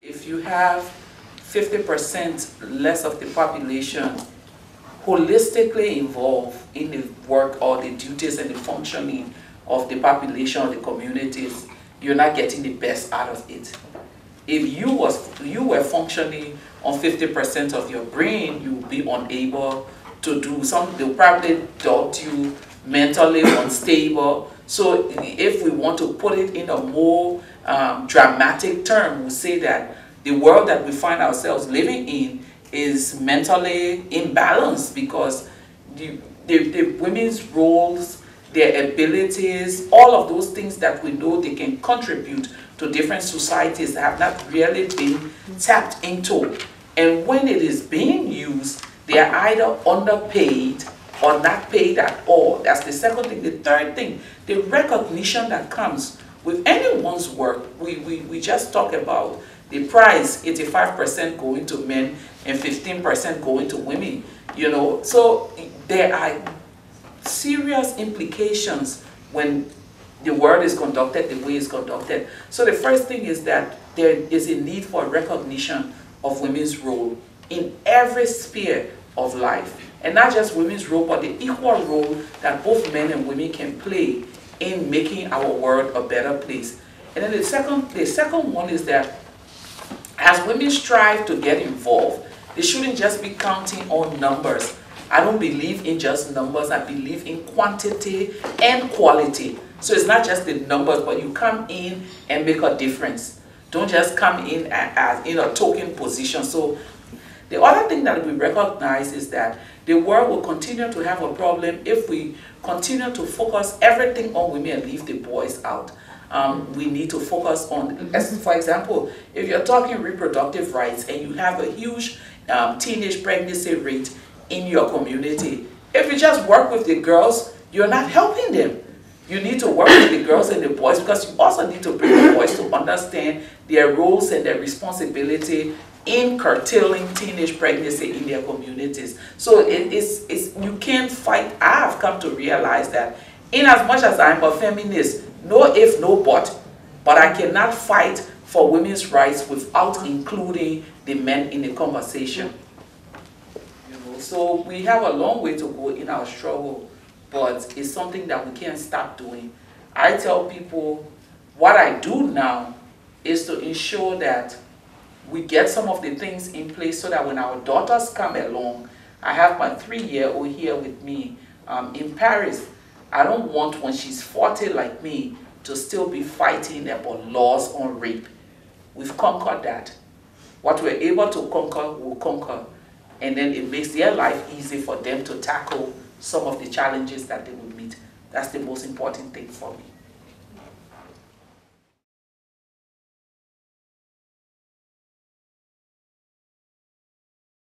If you have 50% less of the population holistically involved in the work or the duties and the functioning of the population or the communities, you're not getting the best out of it. If you were functioning on 50% of your brain, you would be unable to do something. They'll probably doubt you, mentally unstable. So if we want to put it in a more dramatic term, we'll say that the world that we find ourselves living in is mentally imbalanced, because the women's roles, their abilities, all of those things that we know they can contribute to different societies have not really been tapped into. And when it is being used, they are either underpaid or not paid at all. That's the second thing. The third thing, the recognition that comes with anyone's work. We just talk about the price, 85% going to men and 15% going to women. You know, so there are serious implications when the world is conducted the way it's conducted. So the first thing is that there is a need for recognition of women's role in every sphere of life. And not just women's role, but the equal role that both men and women can play in making our world a better place. And then the second one is that as women strive to get involved, they shouldn't just be counting on numbers. I don't believe in just numbers. I believe in quantity and quality. So it's not just the numbers, but you come in and make a difference. Don't just come in as in a token position. So the other thing that we recognize is that the world will continue to have a problem if we continue to focus everything on women and leave the boys out. We need to focus on, as for example, if you're talking reproductive rights and you have a huge teenage pregnancy rate in your community, if you just work with the girls, you're not helping them. You need to work with the girls and the boys, because you also need to bring the boys to understand their roles and their responsibility in curtailing teenage pregnancy in their communities. So you can't fight. I have come to realize that in as much as I'm a feminist, no if, no but I cannot fight for women's rights without including the men in the conversation. You know, so we have a long way to go in our struggle, but it's something that we can't stop doing. I tell people what I do now is to ensure that we get some of the things in place so that when our daughters come along, I have my 3-year-old here with me in Paris. I don't want, when she's 40 like me, to still be fighting about laws on rape. We've conquered that. What we're able to conquer, we'll conquer. And then it makes their life easy for them to tackle some of the challenges that they will meet. That's the most important thing for me.